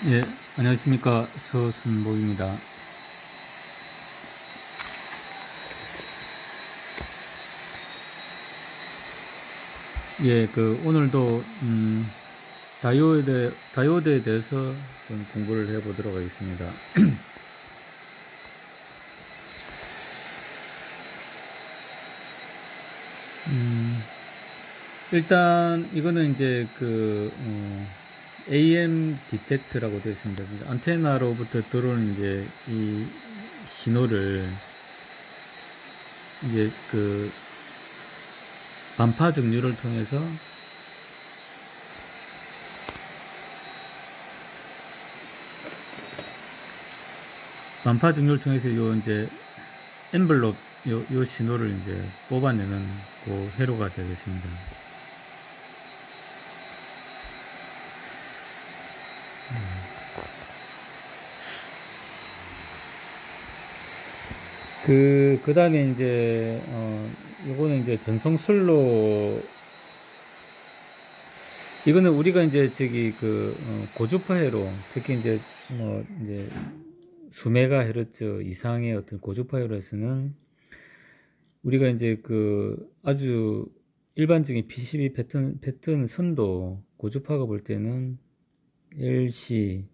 예, 안녕하십니까. 서순복입니다. 예, 오늘도, 다이오드에 대해서 좀 공부를 해보도록 하겠습니다. 일단, 이거는 이제 AM 디텍트라고 되어 있습니다. 안테나로부터 들어오는 이제 이 신호를 이제 반파 정류를 통해서 요 이제 엔블롭 요 신호를 이제 뽑아내는 그 회로가 되겠습니다. 그 다음에 이제 요거는 이제 전송술로, 이거는 우리가 이제 고주파 회로, 특히 이제 이제 수메가헤르츠 이상의 어떤 고주파 회로에서는 우리가 이제 아주 일반적인 PCB 패턴 선도 고주파가 볼 때는 LC,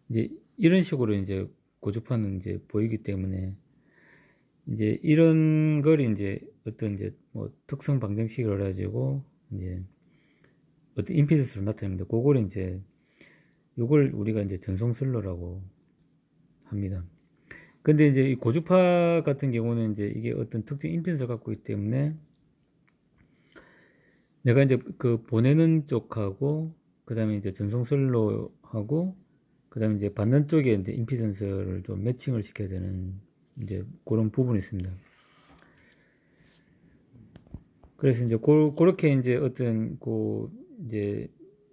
이제 이런 식으로 이제 고주파는 이제 보이기 때문에 이제 이런 걸 이제 어떤 이제 특성 방정식을 가지고 이제 어떤 임피던스로 나타냅니다. 그걸 이제 요걸 우리가 이제 전송슬로라고 합니다. 근데 이제 이 고주파 같은 경우는 이제 이게 어떤 특정 임피던스를 갖고 있기 때문에 내가 이제 보내는 쪽하고 그 다음에 이제 전송슬로하고 그 다음에 이제 받는 쪽에 이제 임피던스를 좀 매칭을 시켜야 되는 이제 그런 부분이 있습니다. 그래서 이제 그렇게 이제 어떤 이제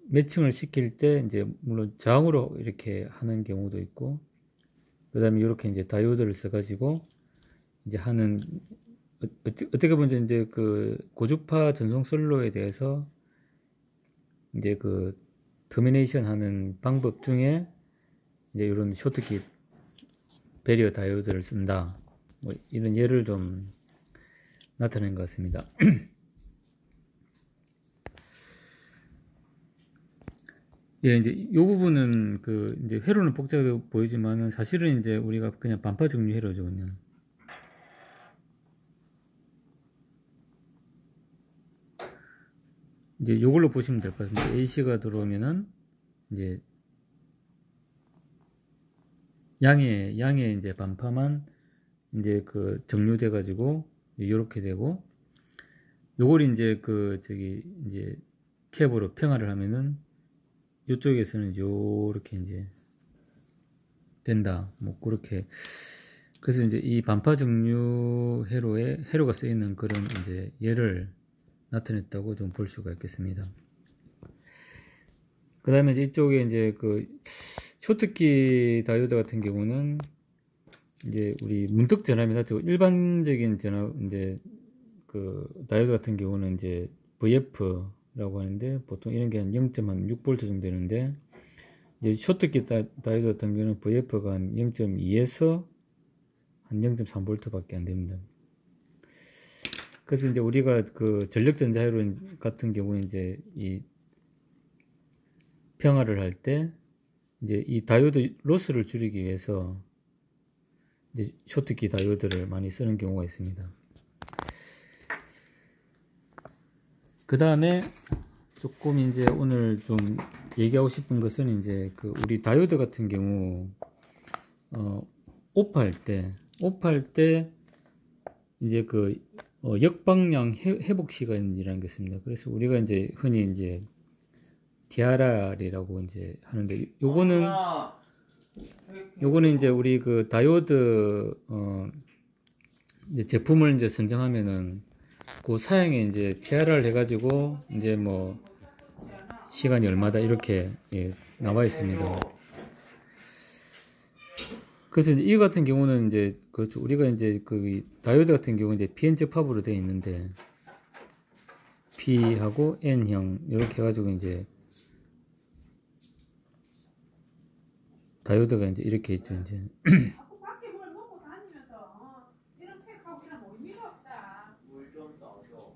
매칭을 시킬 때 이제 물론 저항으로 이렇게 하는 경우도 있고, 그 다음에 이렇게 이제 다이오드를 써가지고 이제 하는, 어떻게 보면 이제 고주파 전송 솔로에 대해서 이제 터미네이션 하는 방법 중에 이제 이런 쇼트킷 배리어 다이오드를 쓴다, 이런 예를 좀 나타낸 것 같습니다. 예, 이제 이 부분은 이제 회로는 복잡해 보이지만은 사실은 이제 우리가 그냥 반파 정류 회로죠, 그냥. 이제 이걸로 보시면 될 것 같습니다. AC가 들어오면은 이제 양의 이제 반파만 이제 정류돼 가지고 이렇게 되고, 요걸 이제 이제 캡으로 평화를 하면은 이쪽에서는 요렇게 이제 된다. 그렇게. 그래서 이제 이 반파 정류 회로가 쓰이는 그런 이제 예를 나타냈다고 좀 볼 수가 있겠습니다. 그 다음에 이제 이쪽에 이제 쇼트키 다이오드 같은 경우는 이제 우리 문득 전압이 낮죠. 일반적인 전압, 이제 다이오드 같은 경우는 이제 VF라고 하는데, 보통 이런 게 한 0.6V 정도 되는데, 이제 쇼트키 다이오드 같은 경우는 VF가 한 0.2에서 한 0.3V 밖에 안 됩니다. 그래서 이제 우리가 전력전자회로 같은 경우에 이제 이 평화를 할 때 이제 이 다이오드 로스를 줄이기 위해서 이제 쇼트키 다이오드를 많이 쓰는 경우가 있습니다. 그 다음에 조금 이제 오늘 좀 얘기하고 싶은 것은 이제 우리 다이오드 같은 경우 오프할 때 이제 역방향 회복 시간이라는 게 있습니다. 그래서 우리가 이제 흔히 이제 DRR이라고 이제 하는데, 요거는 이제 우리 다이오드 이제 제품을 이제 선정하면은 그 사양에 이제 TRR 해가지고 이제 시간이 얼마다 이렇게 나와 있습니다. 그래서 이 같은 경우는 이제 그렇죠. 우리가 이제 다이오드 같은 경우는 이제 PN 접합으로 되어 있는데, P하고 N형 이렇게 해가지고 이제 다이오드가 이제 이렇게 있죠. 이제 밖에 뭘 먹고 다니면서 이런 팩하고 이런 의미가 없다. 물 좀 넣어줘.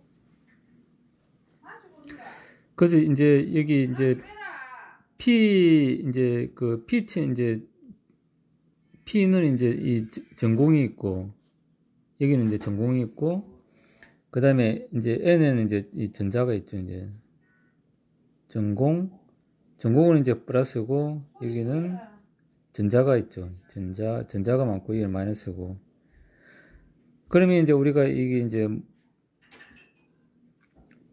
마시고 있다. 그래서 이제 여기 이제 P 이제 그 P는 이제 이 전공이 있고 여기는 이제 전공이 있고 그 다음에 이제 N에는 이제 이 전자가 있죠. 이제 전공은 이제 플러스고 여기는 전자가 있죠. 전자가 많고 이게 마이너스고. 그러면 이제 우리가 이게 이제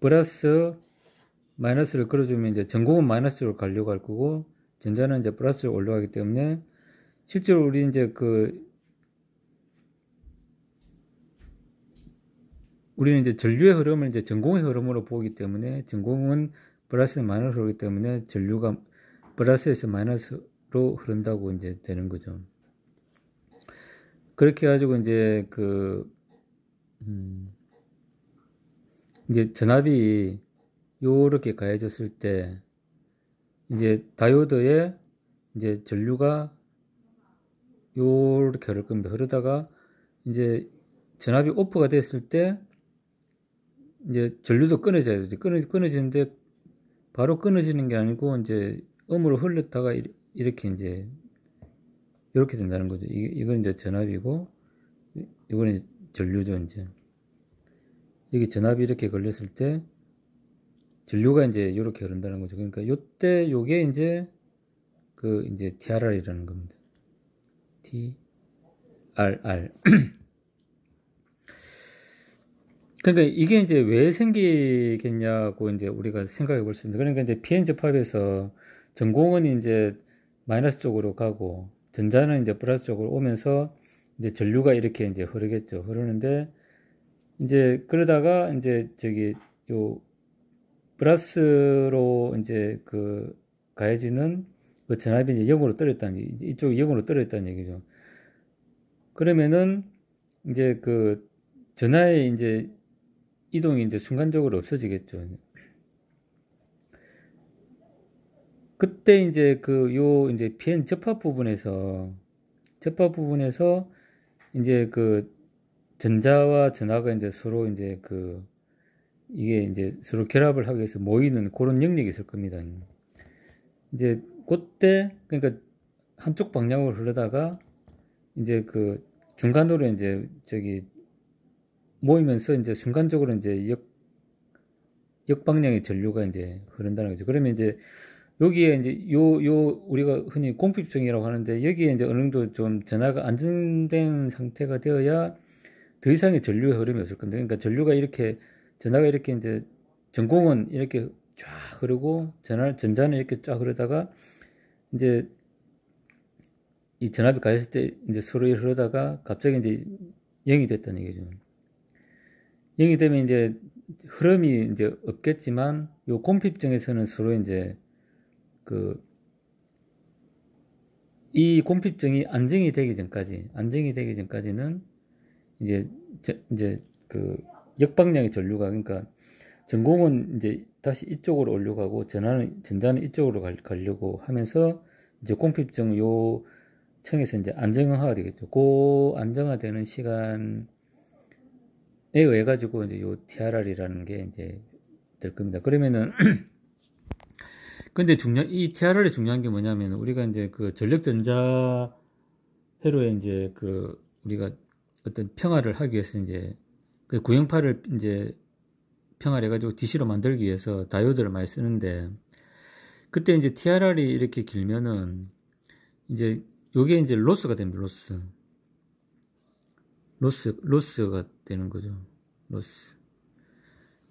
플러스 마이너스를 걸어주면 이제 전공은 마이너스로 가려고 할 거고 전자는 이제 플러스로 올라가기 때문에 실제로 우리 이제 우리는 이제 전류의 흐름을 이제 전공의 흐름으로 보기 때문에 전공은 플러스 마이너스로 오기 때문에 전류가 플러스에서 마이너스로 흐른다고 이제 되는 거죠. 그렇게 해가지고 이제 이제 전압이 요렇게 가해졌을 때 이제 다이오드에 이제 전류가 요렇게 흐를 겁니다. 흐르다가 이제 전압이 오프가 됐을 때 이제 전류도 끊어져야 되죠. 끊어지는데 바로 끊어지는 게 아니고 이제 음으로 흘렀다가 이렇게 이제 이렇게 된다는 거죠. 이건 이제 전압이고 이거는 전류죠. 이제 여기 전압이 이렇게 걸렸을 때 전류가 이제 이렇게 흐른다는 거죠. 그러니까 요때 요게 이제 이제 TRR이라는 겁니다. TRR. 그러니까 이게 이제 왜 생기겠냐고 이제 우리가 생각해 볼 수 있는데, 그러니까 이제 PN 접합에서 전공은 이제 마이너스 쪽으로 가고 전자는 이제 플러스 쪽으로 오면서 이제 전류가 이렇게 이제 흐르겠죠. 흐르는데 이제 그러다가 이제 요 플러스로 이제 가해지는 그 전압이 이제 0으로 떨어졌다는, 이쪽이 0으로 떨어졌다는 얘기죠. 그러면은 이제 전하의 이제 이동이 이제 순간적으로 없어지겠죠. 그때 이제 이제 PN 접합 부분에서 이제 전자와 전하가 이제 서로 이제 이게 이제 서로 결합을 하기 위해서 모이는 그런 영역이 있을 겁니다. 이제 그때 그러니까 한쪽 방향으로 흐르다가 이제 중간으로 이제 모이면서 이제 순간적으로 이제 역방향의 전류가 이제 흐른다는 거죠. 그러면 이제 여기에 이제 우리가 흔히 공핍정이라고 하는데 여기에 이제 어느 정도 좀 전하가 안정된 상태가 되어야 더 이상의 전류의 흐름이 없을 겁니다. 그러니까 전하가 이렇게 이제 전공은 이렇게 쫙 흐르고 전자는 이렇게 쫙 흐르다가 이제 이 전압이 가했을 때 이제 서로 흐르다가 갑자기 이제 0이 됐다는 얘기죠. 0이 되면 이제 흐름이 이제 없겠지만 요 공핍정에서는 서로 이제 이 공핍정이 안정이 되기 전까지는 이제 역방향의 전류가, 그러니까 전공은 이제 다시 이쪽으로 올려가고 전자는 이쪽으로 가려고 하면서 이제 공핍정 요 층에서 이제 안정화가 되겠죠. 그 안정화되는 시간에 의해 가지고 이제 요 TRR이라는 게 이제 될 겁니다. 그러면은 근데 이 TRR이 중요한 게 뭐냐면 우리가 이제 전력전자 회로에 이제 우리가 어떤 평화를 하기 위해서 이제 구형파를 이제 평화를 해가지고 DC로 만들기 위해서 다이오드를 많이 쓰는데, 그때 이제 TRR이 이렇게 길면은 이제 요게 이제 로스가 됩니다. 로스가 되는 거죠. 로스.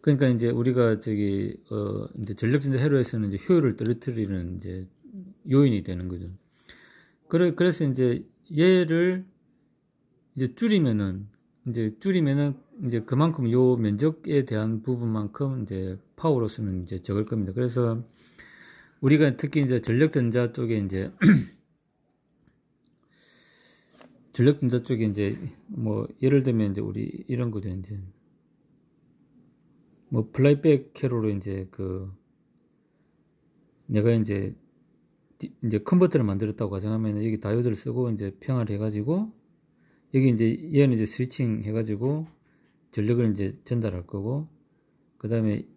그러니까 이제 우리가 이제 전력전자 회로에서는 이제 효율을 떨어뜨리는 이제 요인이 되는 거죠. 그래서 이제 얘를 이제 줄이면은 이제 그만큼 요 면적에 대한 부분만큼 이제 파워로서는 이제 적을 겁니다. 그래서 우리가 특히 이제 전력전자 쪽에 이제 뭐 예를 들면 이제 우리 이런 거죠. 이제 뭐 플라이백 회로로 이제 그 내가 이제 컨버터를 만들었다고 가정하면 여기 다이오드를 쓰고 이제 평화를 해가지고 여기 이제 얘는 이제 스위칭 해가지고 전력을 이제 전달할 거고, 그 다음에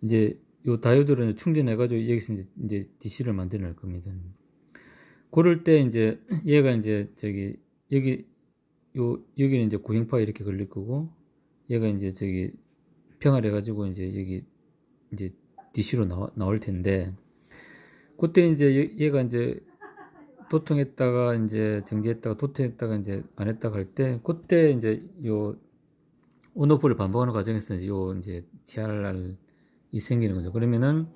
이제 요 다이오드를 충전해가지고 여기서 이제 DC를 만들어낼 겁니다. 그럴 때 이제 얘가 이제 여기는 이제 구형파가 이렇게 걸릴 거고, 얘가 이제 평화를 해가지고 이제 여기 이제 DC로 나올 텐데, 그때 이제 얘가 이제 도통했다가 이제 정지했다가 도통했다가 이제 안 했다가 할 때, 그때 이제 요 온오프를 반복하는 과정에서 이제 TRR이 생기는 거죠. 그러면은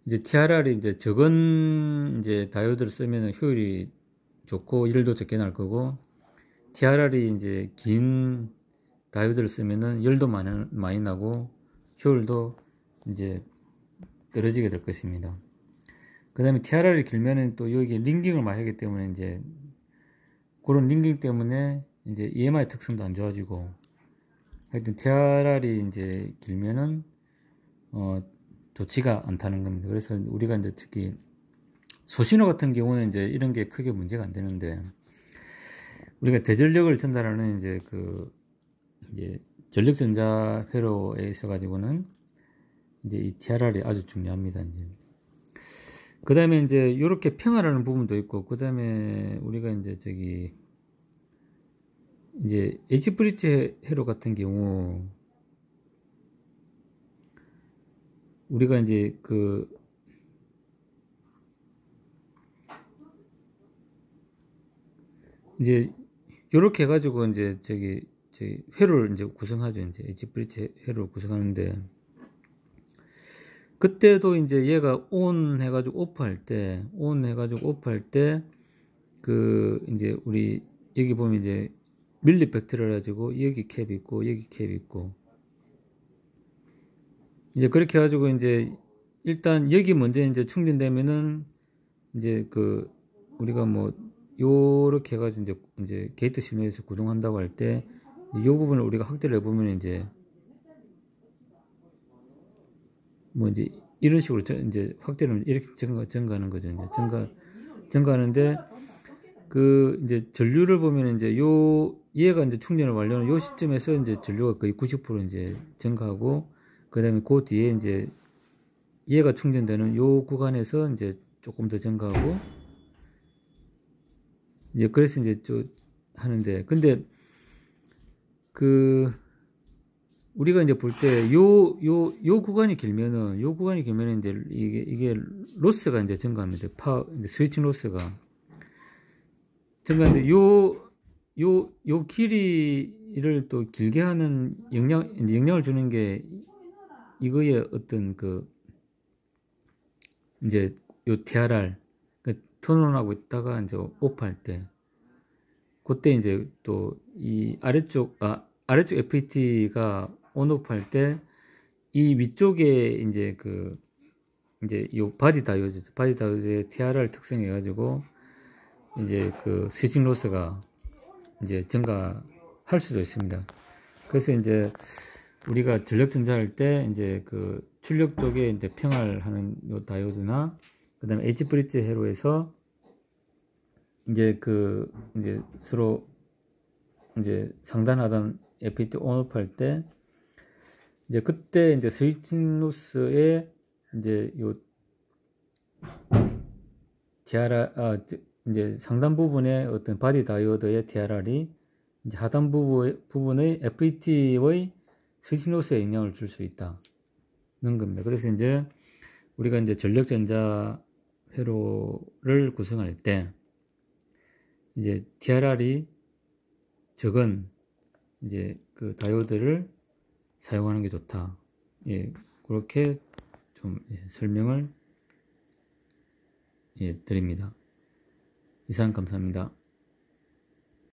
이제 TRR이 이제 적은 이제 다이오드를 쓰면은 효율이 좋고 열도 적게 날 거고, TRR이 이제 긴 다이오드를 쓰면은 열도 많이 나고 효율도 이제 떨어지게 될 것입니다. 그 다음에 TRR이 길면은 또 여기 링깅을 많이 하기 때문에 이제 그런 링깅 때문에 이제 EMI 특성도 안 좋아지고, 하여튼 TRR이 이제 길면은 좋지가 않다는 겁니다. 그래서 우리가 이제 특히 소신호 같은 경우는 이제 이런 게 크게 문제가 안 되는데, 우리가 대전력을 전달하는 이제 이제 전력전자 회로에 있어 가지고는 이제 이 TRR이 아주 중요합니다. 이제 그 다음에 이제 이렇게 평화라는 부분도 있고, 그 다음에 우리가 이제 이제 H브릿지 회로 같은 경우 우리가 이제 이제 요렇게 해가지고 이제 회로를 이제 구성하죠. 이제 H브릿지 회로를 구성하는데, 그때도 이제 얘가 온 해가지고 오프할 때, 이제 우리 여기 보면 이제 밀리 벡터를 해가지고 여기 캡이 있고 여기 캡이 있고, 이제 그렇게 해가지고 이제 일단 여기 먼저 이제 충전되면은 이제 우리가 뭐 요렇게 해가지고 이제 게이트 시뮬에서 구동한다고 할 때 이 부분을 우리가 확대를 해보면 이제 뭐 이제 이런 식으로 이제 확대를 이렇게 증가하는 거죠. 이제 증가하는데 이제 전류를 보면 이제 얘가 이제 충전을 완료하는 요 시점에서 이제 전류가 거의 90% 이제 증가하고, 그 다음에 그 뒤에 이제 얘가 충전되는 요 구간에서 이제 조금 더 증가하고, 이제 그래서 이제 좀 하는데, 근데 우리가 이제 볼 때 요 구간이 길면은 이제 이게 로스가 이제 증가합니다. 이제 스위칭 로스가 증가하는데 요 길이를 또 길게 하는 영향을 주는 게 이거의 어떤 이제 요 TRR 턴온하고 있다가 이제 오프할 때, 그때 이제 또 이 아래쪽 FET가 온오프 할 때 이 위쪽에 이제 이제 요 바디 다이오드의 TRR 특성해 가지고 이제 스위칭 로스가 이제 증가할 수도 있습니다. 그래서 이제 우리가 전력 전자할 때 이제 출력 쪽에 이제 평화를 하는 요 다이오드나, 그 다음에 H브릿지 회로에서 이제 이제 서로 이제 상단하단 FET 온오프 할 때 이제 그때 이제 스위칭 로스에 이제 요 TRR 이제 상단 부분의 어떤 바디 다이오드의 TRR이 이제 하단 부분의 FET의 스위칭 로스에 영향을 줄 수 있다는 겁니다. 그래서 이제 우리가 이제 전력전자 회로를 구성할 때 이제 TRR이 적은 이제 다이오드를 사용하는 게 좋다. 예, 그렇게 좀 설명을 드립니다. 이상 감사합니다.